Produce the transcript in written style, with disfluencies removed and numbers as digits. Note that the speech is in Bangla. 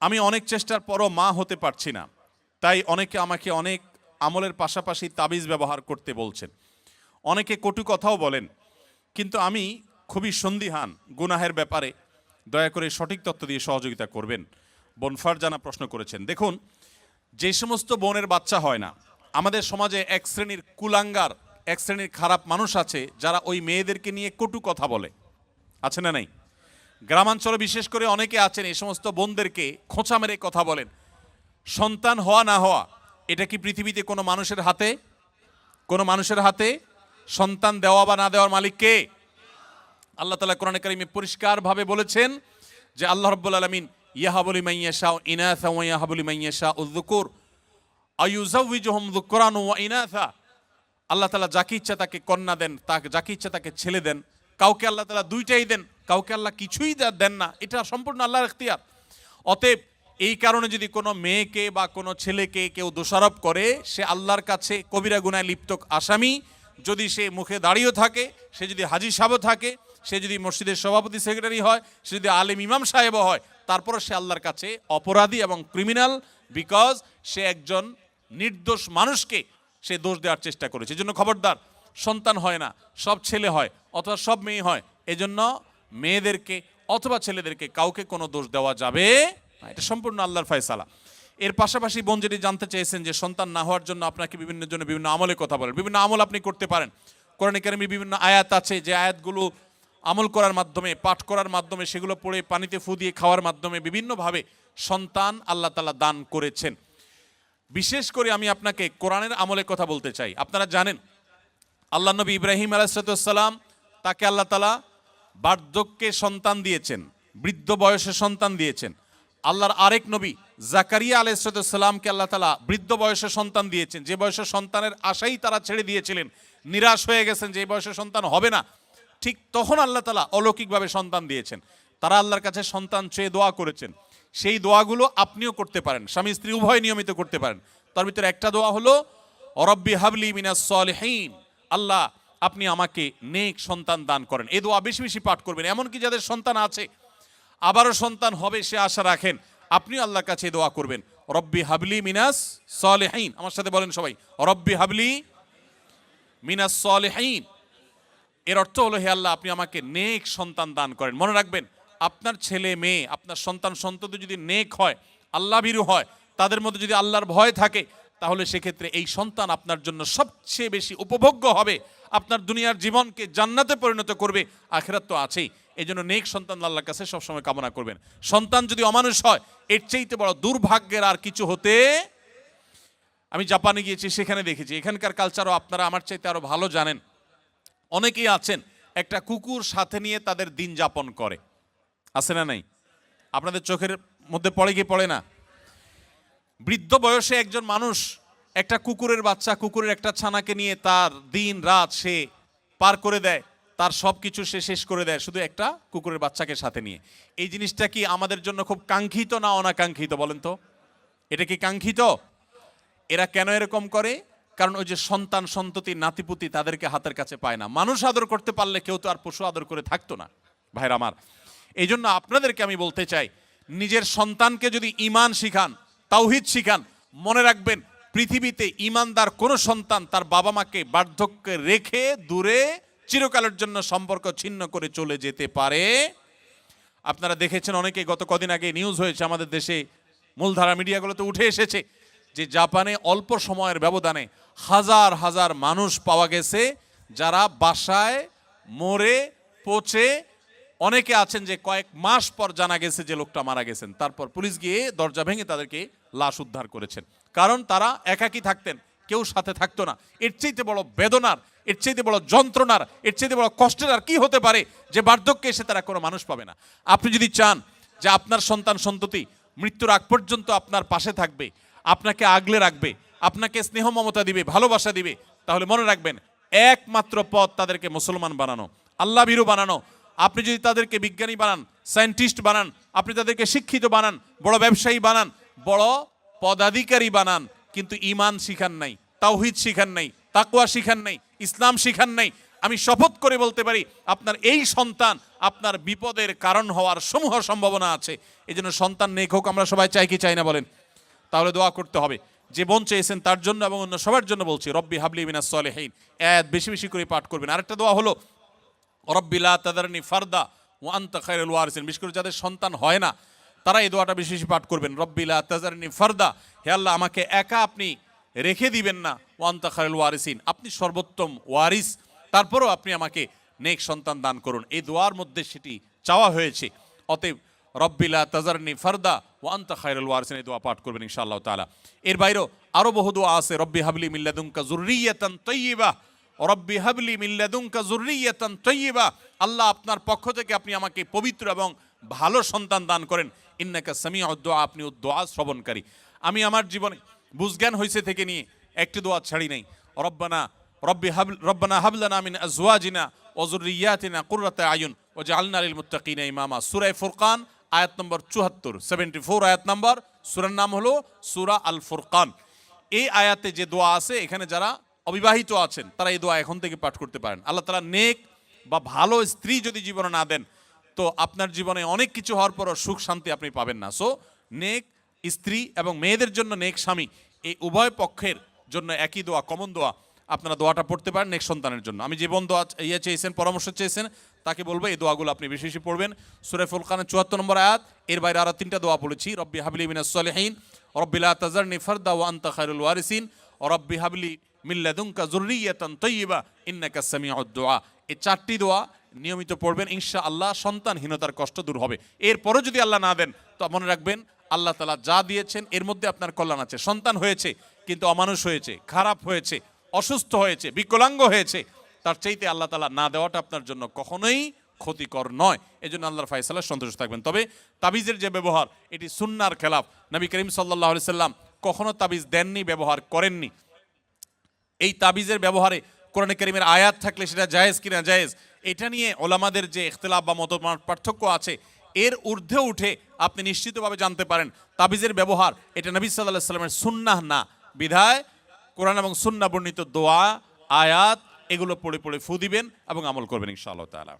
আমি অনেক চেষ্টার পরও মা হতে পারছি না, তাই অনেকে আমাকে অনেক আমলের পাশাপাশি তাবিজ ব্যবহার করতে বলছেন, অনেকে কটু কথাও বলেন, কিন্তু আমি খুবই সন্দিহান গুনাহের ব্যাপারে। দয়া করে সঠিক তথ্য দিয়ে সহযোগিতা করবেন। বোন ফারজানা প্রশ্ন করেছেন, দেখুন, যে সমস্ত বোনের বাচ্চা হয় না, আমাদের সমাজে এক শ্রেণীর কুলাঙ্গার, এক শ্রেণীর খারাপ মানুষ আছে যারা ওই মেয়েদেরকে নিয়ে কটু কথা বলে, আছে না নাই? গ্রামাঞ্চলে বিশেষ করে অনেকে আছেন এই সমস্ত বোনদেরকে খোঁচা মেরে কথা বলেন। সন্তান হওয়া না হওয়া এটা কি পৃথিবীতে কোনো মানুষের হাতে? কোনো মানুষের হাতে? সন্তান দেওয়া বা না দেওয়ার মালিক কে? আল্লাহ তাআলা কোরআনে কারিমে পরিষ্কারভাবে বলেছেন যে আল্লাহ রাব্বুল আলামিন ইয়াহাবু লিমান ইয়াশাউ ইনাসা ওয়া ইয়াহাবু লিমান ইয়াশাউ যুকুর আয়ুযাওয়িজুহুম যুকরান ওয়া ইনাসা। আল্লাহ তাআলা যাকে ইচ্ছা তাকে কন্যা দেন, তাকে যাকে ইচ্ছা তাকে ছেলে দেন। কাউকে আল্লাহ তাআলা দুইটাই দেন, কাউকে আল্লাহ কিছুই দেন না। এটা সম্পূর্ণ আল্লাহর ইখতিয়ার। অতএব এই কারণে যদি কোনো মেয়েকে বা কোনো ছেলেকে কেউ দোষারোপ করে, সে আল্লাহর কাছে কবিরা গুনাহে লিপ্ত আসামি। যদি সে মুখে দাঁড়িয়েও থাকে, সে যদি হাজী সাহেবও থাকে, সে যদি মসজিদের সভাপতি সেক্রেটারি হয়, সে যদি আলেম ইমাম সাহেবও হয়, তারপরে সে আল্লাহর কাছে অপরাধী এবং ক্রিমিনাল, বিকজ সে একজন নির্দোষ মানুষকে সে দোষ দেওয়ার চেষ্টা করেছে। এজন্য খবরদার, সন্তান হয় না, সব ছেলে হয় অথবা সব মেয়ে হয়, এজন্য মেয়েদেরকে অথবা ছেলেদেরকে কাউকে কোনো দোষ দেওয়া যাবে না। এটা সম্পূর্ণ আল্লাহর ফয়সালা। এর পাশাপাশি বোন যেটি জানতে চেয়েছেন যে সন্তান না হওয়ার জন্য আপনাকে বিভিন্ন আমলের কথা বলেন। বিভিন্ন আমল আপনি করতে পারেন। কোরআনে কারিমে বিভিন্ন আয়াত আছে, যে আয়াতগুলো আমল করার মাধ্যমে, পাঠ করার মাধ্যমে, সেগুলো পড়ে পানিতে ফু দিয়ে খাওয়ার মাধ্যমে বিভিন্নভাবে সন্তান আল্লাহ তাআলা দান করেছেন। বিশেষ করে আমি আপনাকে কোরআনের আমলের কথা বলতে চাই। আপনারা জানেন আল্লাহ নবী ইব্রাহিম আলাইহিস সালাম, তাকে আল্লাহ তাআলা বার্ধক্যে সন্তান দিয়েছেন, বৃদ্ধ বয়সে সন্তান দিয়েছেন। আল্লাহর আরেক নবী জাকারিয়া আলাইহিস সালামকে আল্লাহ তাআলা বৃদ্ধ বয়সে সন্তান দিয়েছেন, যে বয়সে সন্তানের আশাই তারা ছেড়ে দিয়েছিলেন, নিরাশ হয়ে গেছেন যে এই বয়সে সন্তান হবে না। ঠিক তখন আল্লাহ তাআলা অলৌকিকভাবে সন্তান দিয়েছেন। তারা আল্লাহর কাছে সন্তান চেয়ে দোয়া করেছেন। সেই দোয়াগুলো আপনিও করতে পারেন, স্বামী স্ত্রী উভয় নিয়মিত করতে পারেন। তার ভিতরে একটা দোয়া হলো রব্বি হাবলি মিনাস সলিহিন, আল্লাহ আপনি আমাকে নেক সন্তান দান করেন। এই দোয়া বেশি বেশি পাঠ করবেন। এমনকি যাদের সন্তান আছে, আবারও সন্তান হবে সে আশা রাখেন, আপনিও আল্লাহর কাছে দোয়া করবেন, রব্বি হাবলি মিনাস সলিহিন। আমার সাথে বলেন সবাই, রব্বি হাবলি মিনাস সলিহিন। এর অর্থ হলো, হে আল্লাহ আপনি আমাকে নেক সন্তান দান করেন। মনে রাখবেন, আপনার ছেলে মেয়ে, আপনার সন্তান সন্ততি যদি নেক হয়, আল্লাহ ভীরু হয়, তাদের মধ্যে যদি আল্লাহর ভয় থাকে, তাহলে সেক্ষেত্রে এই সন্তান আপনার জন্য সবচেয়ে বেশি উপভোগ্য হবে, আপনার দুনিয়ার জীবনকে জান্নাতে পরিণত করবে, আখিরাত তো আছেই। এই জন্য নেক সন্তান আল্লাহর কাছে সবসময় কামনা করবেন। সন্তান যদি অমানুষ হয়, এর চাইতে বড় দুর্ভাগ্যের আর কিছু হতে। আমি জাপানে গিয়েছি, সেখানে দেখেছি, এখানকার কালচারও আপনারা আমার চাইতে আরো ভালো জানেন। অনেকেই আছেন একটা কুকুর সাথে নিয়ে তাদের দিন যাপন করে, আছে না নাই? আপনাদের চোখের মধ্যে পড়ে কি পড়ে না? বৃদ্ধ বয়সে একজন মানুষ একটা কুকুরের বাচ্চা, কুকুরের একটা ছানাকে নিয়ে তার দিন রাত সে পার করে দেয়, তার সব কিছু সে শেষ করে দেয় শুধু একটা কুকুরের বাচ্চাকে সাথে নিয়ে। এই জিনিসটা কি আমাদের জন্য খুব কাঙ্ক্ষিত না অনাকাঙ্ক্ষিত বলেন তো? এটা কি কাঙ্ক্ষিত? এরা কেন এরকম করে? কারণ ওই যে সন্তান সন্ততি নাতিপুতি তাদেরকে হাতের কাছে পায় না। মানুষ আদর করতে পারলে কেউ তো আর পশু আদর করে থাকতো না ভাইরা আমার। এই জন্য আপনাদেরকে আমি বলতে চাই, নিজের সন্তানকে যদি ঈমান শিখান, তাওহীদ শিখান, মনে রাখবেন পৃথিবীতে ঈমানদার কোন সন্তান তার বাবা মাকে বার্ধক্যে রেখে দূরে চিরকালের জন্য সম্পর্ক ছিন্ন করে চলে যেতে পারে। আপনারা দেখেছেন, অনেকে গত কদিন আগে নিউজ হয়েছে আমাদের দেশে, মূলধারা মিডিয়াগুলোতে উঠে এসেছে যে জাপানে অল্প সময়ের ব্যবধানে হাজার হাজার মানুষ পাওয়া গেছে যারা বাসায় মরে পচে, অনেকে আছেন যে কয়েক মাস পর জানা গেছে যে লোকটা মারা গেছেন, তারপর পুলিশ গিয়ে দরজা ভেঙে তাদেরকে লাশ উদ্ধার করেছেন। কারণ তারা একাকী থাকতেন, কেউ সাথে থাকতো না। এর চাইতে বড় বেদনার, এর চাইতে বড় যন্ত্রণার, এর চাইতে বড় কষ্টের আর কি হতে পারে যে বার্ধক্যে এসে তারা কোনো মানুষ পাবে না। আপনি যদি চান যে আপনার সন্তান সন্ততি মৃত্যুর আগ পর্যন্ত আপনার পাশে থাকবে, আপনাকে আগলে রাখবে, আপনাকে স্নেহ মমতা দিবে, ভালোবাসা দিবে, তাহলে মনে রাখবেন একমাত্র পথ তাদেরকে মুসলমান বানানো, আল্লাহ ভীরু বানানো। আপনি যদি তাদেরকে বিজ্ঞানী বানান, সায়েন্টিস্ট বানান, আপনি তাদেরকে শিক্ষিত বানান, বড় ব্যবসায়ী বানান, বড় পদাধিকারী বানান, কিন্তু ঈমান শিখান নাই, তাওহীদ শিখান নাই, তাকওয়া শিখান নাই, ইসলাম শিখান নাই, আমি শপথ করে বলতে পারি আপনার এই সন্তান আপনার বিপদের কারণ হওয়ার সমূহ সম্ভাবনা আছে। এই জন্য সন্তান নেক হোক আমরা সবাই চাই কি চাই না বলেন? তাহলে দোয়া করতে হবে। যে বোন চেয়েছেন তার জন্য এবং অন্য সবার জন্য বলছি, রব্বি হাবলি মিনাস সলিহিন, এত বেশি বেশি করে পাঠ করবেন। আরেকটা দোয়া হলো রব্বি লা তাদারনি ফারদা ওয়া আনতা খায়রুল ওয়ারিসিন। বিশেষ করে যাদের সন্তান হয় না তারা এই দোয়াটা বেশি বেশি পাঠ করবেন, রব্বি লা তাদারনি ফারদা, হে আল্লাহ আমাকে একা আপনি রেখে দিবেন না, ওয়া আনতা খায়রুল ওয়ারিসিন, আপনি সর্বোত্তম ওয়ারিস, তারপরও আপনি আমাকে নেক সন্তান দান করুন। এই দোয়ার মধ্যে সেটি চাওয়া হয়েছে। অতএব রব্বি লা তাজারনি ফারদা ওয়া আনতা খায়রুল ওয়ারিসিন, এই দোয়া পাঠ করবেন ইনশাআল্লাহ তাআলা। এর বাইরেও আরো বহু দোয়া আছে, রব্বি হাবলি মিন লাদুনকা যুররিয়াতান তাইয়্যিবা, রব্বি হাবলি মিন লাদুনকা যুররিয়াতান তাইয়্যিবা, আল্লাহ আপনার পক্ষ থেকে আপনি আমাকে পবিত্র এবং ভালো সন্তান দান করেন, ইন্নাকা সামিউদ দুআ, আপনি দোয়া শ্রবণকারী। আমি আমার জীবনে বুঝজ্ঞান হয়েছে থেকে নিয়ে একটি দোয়া ছাড়ি নাই, রব্বানা হাবলানা মিন আজওয়াজিনা ওয়া যুররিয়াতিনা কুররাতা আয়ুন ওয়াজআলনা লিল মুত্তাকিনা ইমামা। সূরা ফুরকান আয়াত নম্বর 74, 74 আয়াত নম্বর। সূরার নাম হলো সূরা আল ফুরকান। এই আয়াতে যে দোয়া আছে, এখানে যারা অবিবাহিত আছেন তারা এই দোয়া এখন থেকে পাঠ করতে পারেন। আল্লাহ তাআলা নেক বা ভালো স্ত্রী যদি জীবনে না দেন তো আপনার জীবনে অনেক কিছু হওয়ার পরও সুখ শান্তি আপনি পাবেন না। সো নেক স্ত্রী এবং মেয়েদের জন্য নেক স্বামী, এই উভয় পক্ষের জন্য একই দোয়া, কমন দোয়া, আপনারা দোয়াটা পড়তে পারেন নেক সন্তানের জন্য। আমি যে বোন দোয়া চেয়েছেন, পরামর্শ চেয়েছেন, তাকে বলবো এই দোয়াগুলো আপনি বেশি বেশি পড়বেন। সূরা ফুরকানের 74 নম্বর আয়াত, এর বাইরে আরো 3টা দোয়া বলেছি, রব্বি হাবলি মিনাস সলিহিন, রব্বি লা তাজারনি ফারদা ওয়া আনতা খায়রুল ওয়ারিসিন, রব্বি হাবলি মিন লাদুনকা যুররিয়াতান তাইয়্যিবা ইন্নাকা সামিউদ দুআ। এই 4টি দোয়া নিয়মিত পড়বেন, ইনশাআল্লাহ সন্তানহীনতার কষ্ট দূর হবে। এরপরও যদি আল্লাহ না দেন তো মনে রাখবেন আল্লাহ তাআলা যা দিয়েছেন এর মধ্যে আপনার কল্যাণ আছে। সন্তান হয়েছে কিন্তু অমানুষ হয়েছে, খারাপ হয়েছে, অসুস্থ হয়েছে, বিকলাঙ্গ হয়েছে, তার চাইতে আল্লাহ তাআলা না দেওয়াটা আপনার জন্য কখনোই ক্ষতিকর নয়। এই জন্য আল্লাহর ফায়সালায় সন্তুষ্ট থাকবেন। তবে তাবিজের যে ব্যবহার, এটি সুন্নাহর খেলাফ। নবী করিম সাল্লাল্লাহু আলাইহি সাল্লাম কখনো তাবিজ দেননি, ব্যবহার করেননি। এই তাবিজের ব্যবহারে কোরআনে কারীমের আয়াত থাকলে সেটা জায়েজ কিনা জায়েজ, এটা নিয়ে ওলামাদের যে ইখতিলাফ বা মত পার্থক্য আছে, এর ঊর্ধ্বে উঠে আপনি নিশ্চিতভাবে জানতে পারেন তাবিজের ব্যবহার এটা নবী সাল্লাল্লাহু আলাইহি সাল্লামের সুন্নাহ না। বিধায় কোরআন এবং সুন্নাহ বর্ণিত দোয়া, আয়াত এগুলো পড়ে পড়ে ফু দিবেন এবং আমল করবেন ইনশাআল্লাহ তাআলা।